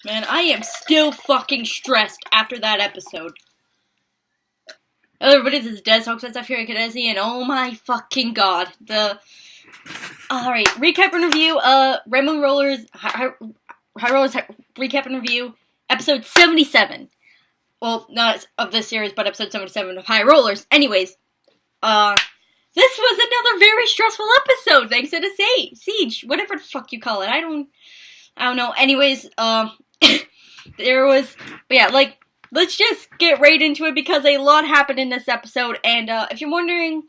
Man, I am still fucking stressed after that episode. Hello everybody, this is Des Talks Stuff here at Kadesi, and oh my fucking god. Alright, recap and review, Rainbow Rollers, High Rollers recap and review, episode 77. Well, not of this series, but episode 77 of High Rollers. Anyways, this was another very stressful episode, thanks to the siege, whatever the fuck you call it, I don't know. Anyways, there was, but yeah, like, let's just get right into it because a lot happened in this episode, and if you're wondering,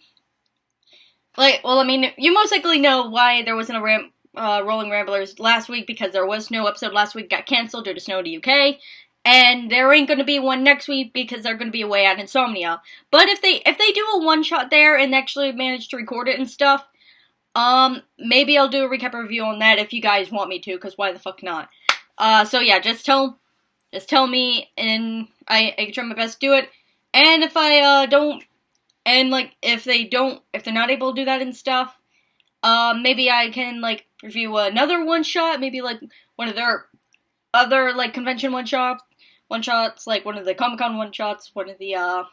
like, well, I mean, you most likely know why there wasn't a Rolling Ramblers last week, because there was no episode last week, got cancelled due to snow in the UK, and there ain't gonna be one next week because they're gonna be away at Insomnia. But if they do a one-shot there and actually manage to record it and stuff, maybe I'll do a recap review on that if you guys want me to, because why the fuck not? So yeah, just tell me, and I can try my best to do it. And if I don't, and like if they're not able to do that and stuff, maybe I can like review another one shot, maybe like one of their other like convention one shots, like one of the Comic-Con one shots, one of the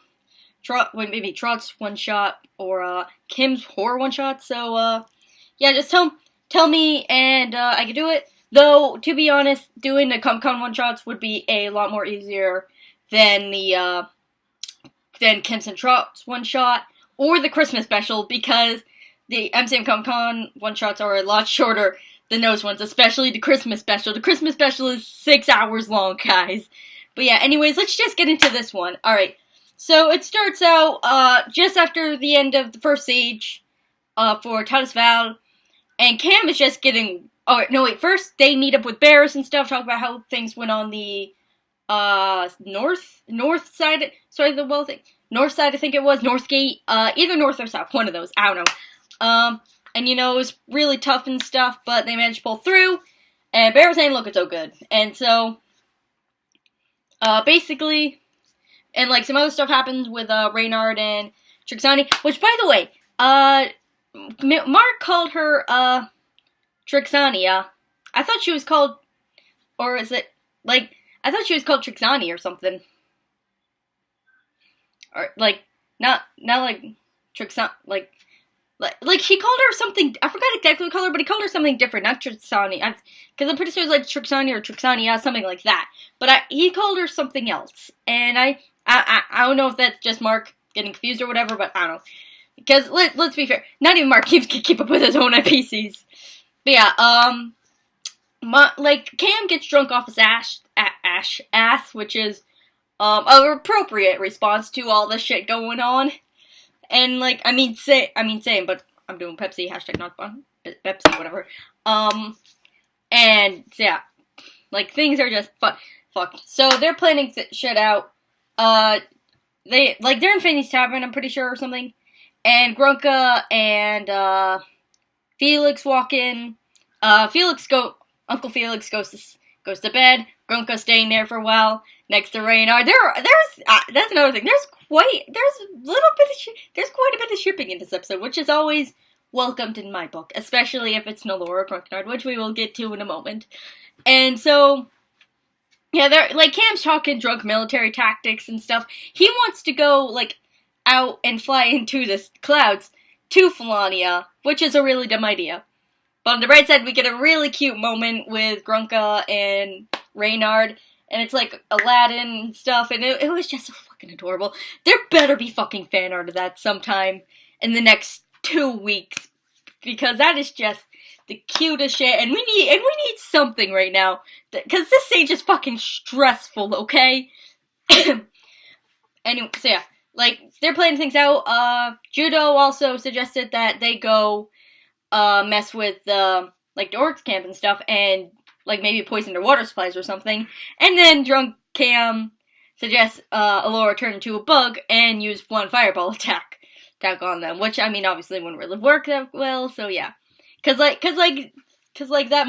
maybe Trot's one shot, or Kim's horror one shot. So yeah, just tell me, and I can do it. Though, to be honest, doing the Comic-Con one-shots would be a lot more easier than the, than Kim's and Trot's one-shot, or the Christmas special, because the MCM Comic-Con one-shots are a lot shorter than those ones, especially the Christmas special. The Christmas special is 6 hours long, guys. But yeah, anyways, let's just get into this one. Alright, so it starts out, just after the end of the first siege, for Titus Val, and Cam is just getting... Oh, no, wait, first they meet up with Barris and stuff, talk about how things went on the, north side, sorry, the well thing, north side, I think it was, North Gate, either north or south, one of those, I don't know, and you know, it was really tough and stuff, but they managed to pull through, and Barris ain't looking so good, and so, basically, and like, some other stuff happens with, Reynard and Trixani, which, by the way, Mark called her, Trixania. I thought she was called, or is it, like, I thought she was called Trixani or something. Or, like, not like, Trixan, like, he called her something, I forgot exactly what he called her, but he called her something different, not Trixani, because I'm pretty sure it was, like, Trixani or Trixania, something like that. But he called her something else, and I don't know if that's just Mark getting confused or whatever, but I don't know. Because, let's be fair, not even Mark keep up with his own NPCs. But yeah, like, Cam gets drunk off his ass, which is, an appropriate response to all the shit going on. And, like, I mean, same, but I'm doing Pepsi, hashtag not fun, Pepsi, whatever. And, so yeah, like, things are just fucked. So, they're planning shit out, they're in Fanny's Tavern, I'm pretty sure, or something. And Grunka and, Felix walk in. Uncle Felix goes to bed. Grunka staying there for a while next to Reynard. That's another thing. There's quite a bit of shipping in this episode, which is always welcomed in my book, especially if it's Nolora Grunknard, which we will get to in a moment. And so, yeah, they're like, Cam's talking drunk military tactics and stuff. He wants to go like out and fly into the clouds to Falania, which is a really dumb idea. But on the bright side, we get a really cute moment with Grunka and Reynard, and it's like Aladdin and stuff, and it was just so fucking adorable. There better be fucking fan art of that sometime in the next 2 weeks, because that is just the cutest shit, and we need something right now, because this stage is fucking stressful, okay? Anyway, so yeah. Like, they're planning things out. Judo also suggested that they go, mess with, like, the Orcs camp and stuff, and, like, maybe poison their water supplies or something. And then drunk Cam suggests, Alora turn into a bug and use one fireball attack on them, which, I mean, obviously wouldn't really work that well, so yeah. Cause that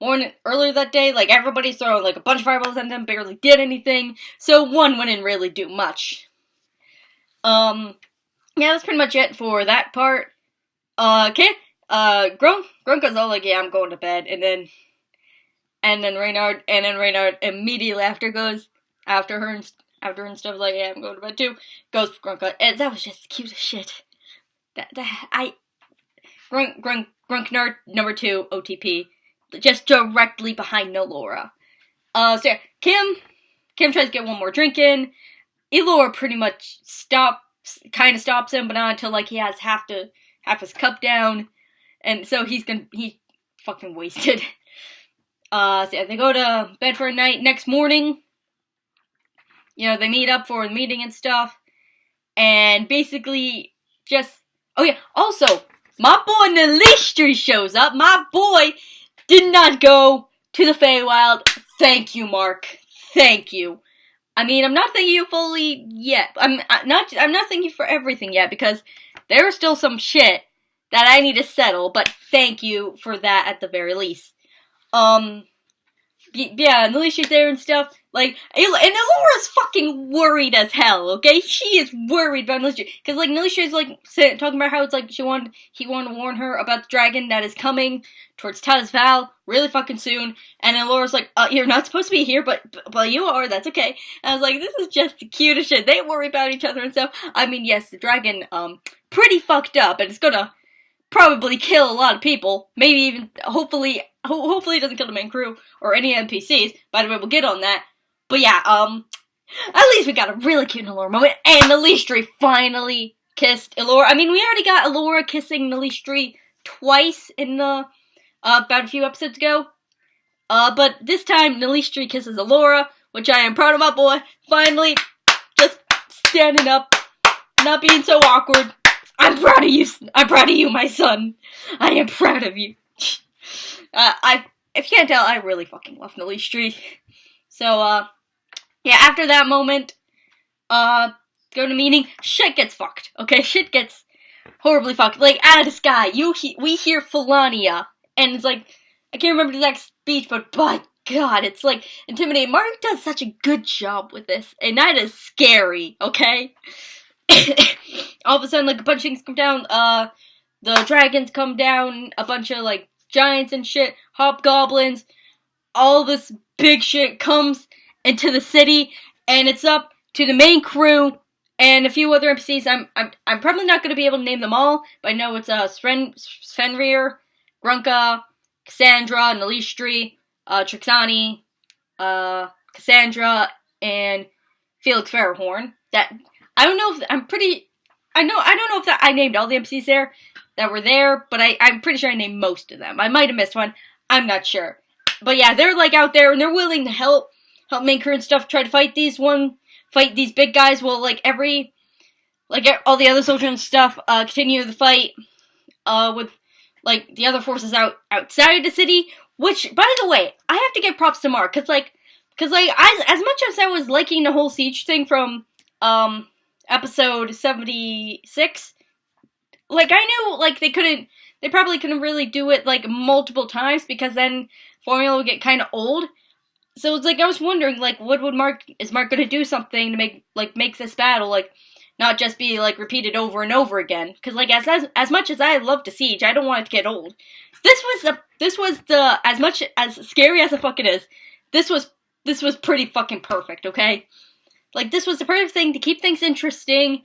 morning, earlier that day, like, everybody's throwing, like, a bunch of fireballs at them, barely did anything, so one wouldn't really do much. Yeah, that's pretty much it for that part. Okay, Grunka's all like, yeah, I'm going to bed, and then And then Reynard immediately after her and stuff like, yeah, I'm going to bed too. Goes for Grunka, and that was just the cutest shit. Grunknard number 2 OTP, just directly behind Elora. So yeah, Kim tries to get one more drink in. Elora pretty much stops him, but not until like he has half his cup down, and so he's fucking wasted. So yeah, they go to bed for a night. Next morning, you know, they meet up for the meeting and stuff, and basically just, oh yeah, also, my boy Nalistri shows up. My boy did not go to the Feywild. Thank you, Mark. Thank you. I mean, I'm not thanking you fully yet. I'm not thanking you for everything yet, because there's still some shit that I need to settle, but thank you for that at the very least. Yeah, Nalishi's there and stuff, like, and Elora's fucking worried as hell, okay? She is worried about Nalishi, because, like, Nalishi's, like, talking about how it's, like, he wanted to warn her about the dragon that is coming towards Tazval really fucking soon, and Elora's like, you're not supposed to be here, but you are, that's okay. And I was like, this is just the cutest shit. They worry about each other and stuff. I mean, yes, the dragon, pretty fucked up, and it's gonna probably kill a lot of people, maybe even, hopefully it doesn't kill the main crew, or any NPCs, by the way, we'll get on that. But yeah, at least we got a really cute Elora moment, and Nalistri finally kissed Elora. I mean, we already got Elora kissing Nalistri twice in the, about a few episodes ago, but this time, Nalistri kisses Elora, which I am proud of my boy, finally, just standing up, not being so awkward. I'm proud of you, my son. I am proud of you. If you can't tell, I really fucking love Nalistri. So, yeah, after that moment, go to meeting, shit gets fucked, okay? Shit gets horribly fucked. Like, out of the sky, we hear Felania, and it's like, I can't remember the exact speech, but by God, it's like, intimidating. Mark does such a good job with this, and that is scary, okay? All of a sudden, like, a bunch of things come down, the dragons come down, a bunch of, like, giants and shit, hobgoblins, all this big shit comes into the city, and it's up to the main crew, and a few other NPCs. I'm probably not gonna be able to name them all, but I know it's, Svenrir, Grunka, Cassandra, Nalistri, Trixani, Cassandra, and Felix Fairhorn. I don't know if I named all the NPCs that were there, but I'm pretty sure I named most of them. I might have missed one. I'm not sure. But yeah, they're like out there and they're willing to help main crew and stuff try to fight these big guys while all the other soldiers and stuff continue the fight with like the other forces outside the city. Which, by the way, I have to give props to Mark, cause as much as I was liking the whole siege thing from episode 76, like, I knew, like, they probably couldn't really do it, like, multiple times, because then formula would get kind of old. So it's like, I was wondering, like, is Mark gonna do something to make this battle, like, not just be, like, repeated over and over again? Because, like, as much as I love the siege, I don't want it to get old. This was as much as scary as it fucking is, this was pretty fucking perfect, okay? Like, this was the perfect thing to keep things interesting,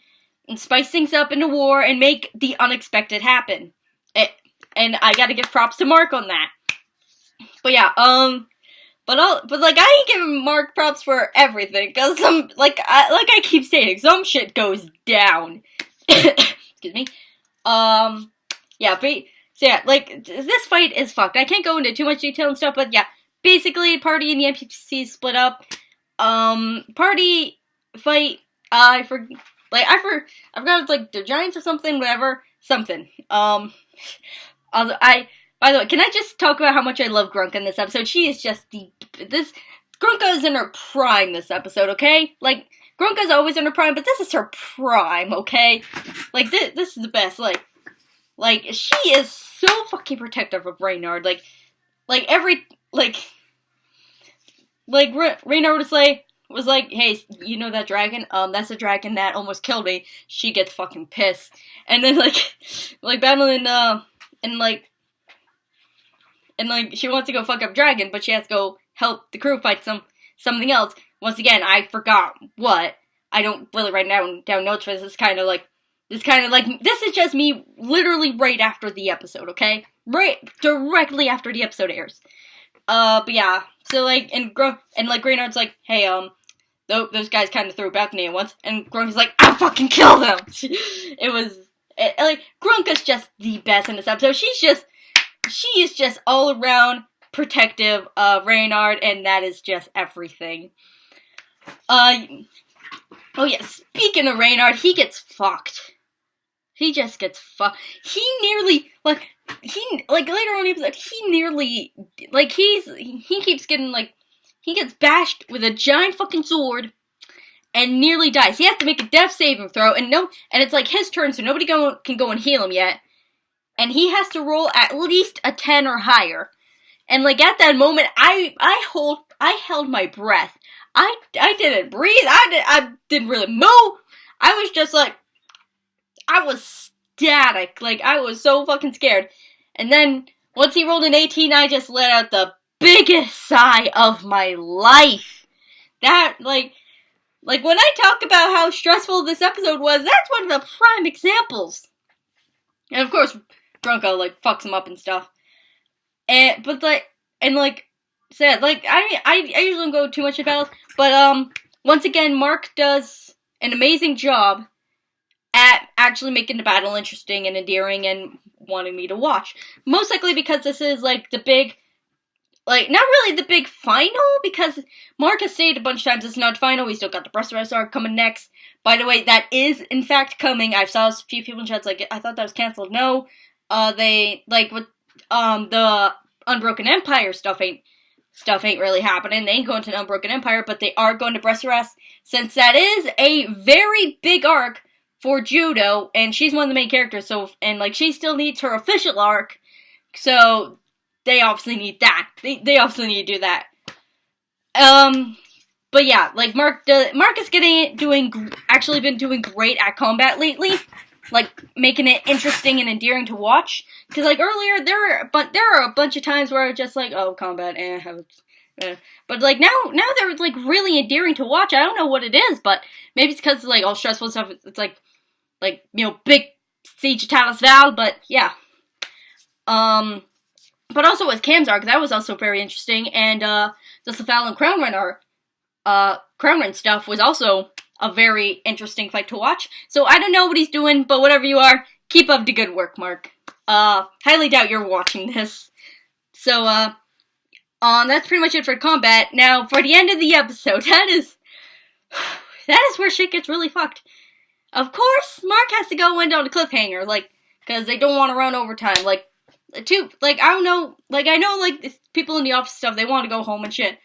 and spice things up in the war, and make the unexpected happen. And I gotta give props to Mark on that. But yeah, but I ain't giving Mark props for everything, cause I keep saying, some shit goes down. Excuse me. Yeah, so yeah, like, this fight is fucked. I can't go into too much detail and stuff, but yeah, basically, party and the NPCs split up. Party fight, I forgot it's like the giants or something, whatever, something. By the way, can I just talk about how much I love Grunka in this episode? She is just Grunka is in her prime this episode, okay? Like, Grunka's always in her prime, but this is her prime, okay? Like, this is the best, like, she is so fucking protective of Reynard, Reynard was like, hey, you know that dragon? That's the dragon that almost killed me. She gets fucking pissed. And then, battling, and like she wants to go fuck up Dragon, but she has to go help the crew fight something else. Once again, I forgot what. I don't really write down notes for this. This is just me literally right after the episode, okay? Right directly after the episode airs. But yeah. So like and Reynard's like, hey, those guys kind of threw a balcony at once, and Grunka's like, I'll fucking kill them. Grunka's just the best in this episode. She is just all around protective of Reynard, and that is just everything. Oh yeah, speaking of Reynard, he gets fucked. He just gets fucked. He nearly, later on in the episode, he keeps getting, he gets bashed with a giant fucking sword and nearly dies. He has to make a death saving throw, and it's like his turn, so nobody can go and heal him yet. And he has to roll at least a 10 or higher. And like at that moment, I held my breath. I didn't breathe. I didn't really move. I was just like, I was static. Like, I was so fucking scared. And then, once he rolled an 18, I just let out the biggest sigh of my life. That, like when I talk about how stressful this episode was, that's one of the prime examples. And of course, Grunka, fucks him up and stuff. I usually don't go too much about it, but, once again, Mark does an amazing job at actually making the battle interesting and endearing and wanting me to watch. Most likely because this is, the big, not really the big final, because Mark has stated a bunch of times it's not final. We still got the Breast Arrest arc coming next. By the way, that is, in fact, coming. I saw a few people in chats I thought that was canceled. No, with the Unbroken Empire stuff ain't really happening. They ain't going to the Unbroken Empire, but they are going to Breast Arrest, since that is a very big arc for Judo, and she's one of the main characters, she still needs her official arc, so they obviously need that. They obviously need to do that. But yeah, Mark is actually been doing great at combat lately, making it interesting and endearing to watch. Because earlier there are a bunch of times where I was just oh, combat, but now they're really endearing to watch. I don't know what it is, but maybe it's because all stressful stuff. It's big Siege of Talos Val, but yeah. But also with Cam's arc, that was also very interesting, and the Cephal and Crownrun stuff was also a very interesting fight to watch. So I don't know what he's doing, but whatever you are, keep up the good work, Mark. Highly doubt you're watching this. So, that's pretty much it for combat. Now, for the end of the episode, that is where shit gets really fucked. Of course, Mark has to go end on a cliffhanger, because they don't want to run overtime. I don't know, I know, people in the office stuff, they want to go home and shit,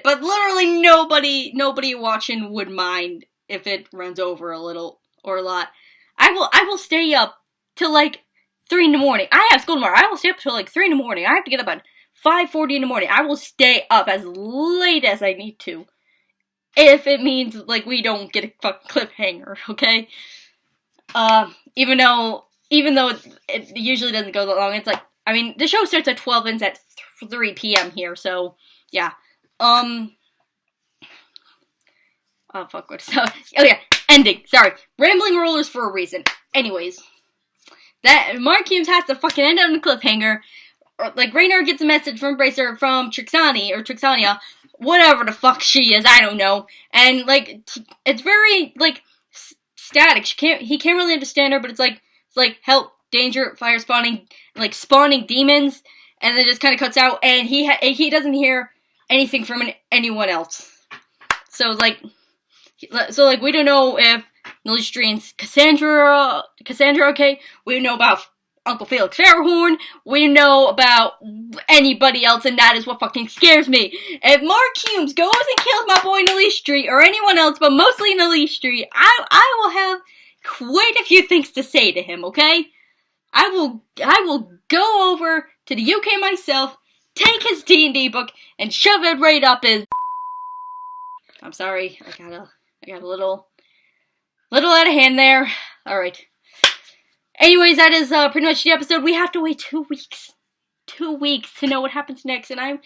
but literally nobody watching would mind if it runs over a little or a lot. I will stay up till, 3 in the morning. I have school tomorrow. I will stay up till, 3 in the morning. I have to get up at 5:40 in the morning. I will stay up as late as I need to. If it means, we don't get a fucking cliffhanger, okay? Even though it usually doesn't go that long, it's the show starts at 12 and ends at 3 p.m. here, so, yeah. Oh, fuck, oh yeah, ending, sorry. Rambling Rollers for a reason. Anyways, that Mark Humes has to fucking end on a cliffhanger. Reynard gets a message from Trixania, whatever the fuck she is, I don't know. And, it's very, static. He can't really understand her, but it's help, danger, fire spawning, spawning demons, and then it just kind of cuts out, and he doesn't hear anything from anyone else. So, we don't know if Nalistri and Cassandra, okay? We don't know about Uncle Felix Fairhorn. We don't know about anybody else, and that is what fucking scares me. If Mark Humes goes and kills my boy Nalistri, or anyone else, but mostly Nalistri, I will have quite a few things to say to him, okay? I will go over to the UK myself, take his D&D book, and shove it right up his... I'm sorry, I got a little out of hand there. Alright. Anyways, that is pretty much the episode. We have to wait 2 weeks. 2 weeks to know what happens next, and I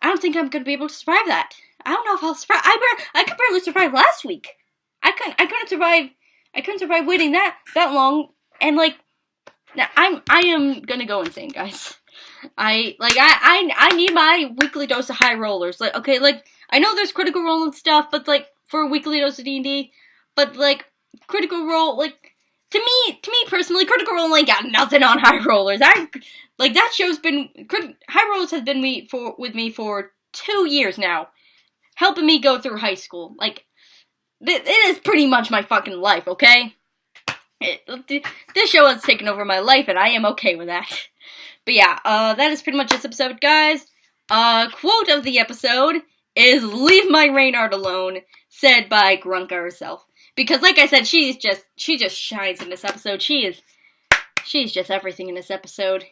don't think I'm gonna be able to survive that. I don't know if I'll survive. I could barely survive last week. I couldn't survive waiting that long, and like, I am gonna go insane, guys. I need my weekly dose of high rollers. Like, okay, like, I know there's Critical Role and stuff, but like, for a weekly dose of D&D, but like, Critical Role, like, to me personally, Critical Role ain't got nothing on high rollers. That show's been, High Rollers has been with me for 2 years now, helping me go through high school. Like, it is pretty much my fucking life, okay? This show has taken over my life, and I am okay with that. But yeah, that is pretty much this episode, guys. Quote of the episode is, "Leave my Reynard alone," said by Grunka herself. Because, like I said, she just shines in this episode. She's just everything in this episode.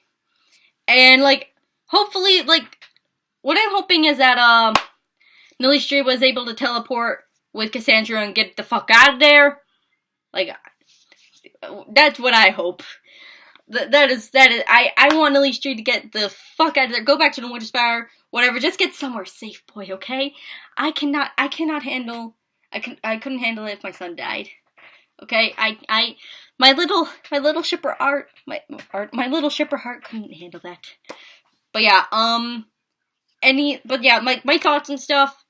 And, like, hopefully, like, what I'm hoping is that, Nilistri was able to teleport with Cassandra and get the fuck out of there. Like, that's what I hope. That is, I want Nilistri to get the fuck out of there, go back to the Winterspire, whatever, just get somewhere safe, boy, okay? I couldn't handle it if my son died. Okay, my little shipper heart couldn't handle that. But yeah, my thoughts and stuff,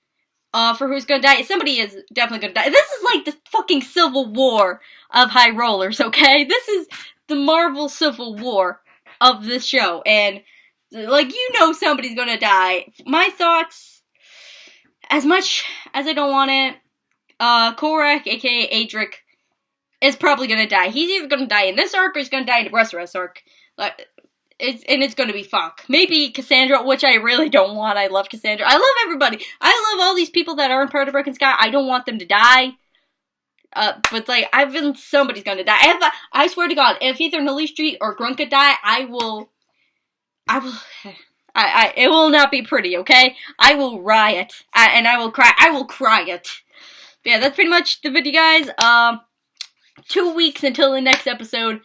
for who's gonna die. Somebody is definitely gonna die. This is like the fucking Civil War of High Rollers, okay? This is the Marvel Civil War of this show, and, like, somebody's gonna die. My thoughts, as much as I don't want it, Korak, aka Adric, is probably gonna die. He's either gonna die in this arc, or he's gonna die in the rest of this arc. Like, it's gonna be fuck. Maybe Cassandra, which I really don't want. I love Cassandra. I love everybody. I love all these people that aren't part of Broken Sky. I don't want them to die. But like, somebody's gonna die. I swear to God, if either Nilistri or Grunka die, it will not be pretty, okay? I will riot. And I will cry. I will cry it. But yeah, that's pretty much the video, guys. 2 weeks until the next episode.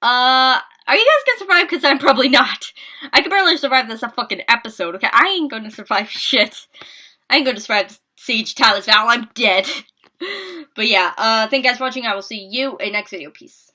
Are you guys gonna survive? Because I'm probably not. I could barely survive this fucking episode, okay? I ain't gonna survive shit. I ain't gonna survive Siege Talus Val. I'm dead. But yeah, thank you guys for watching. I will see you in the next video. Peace.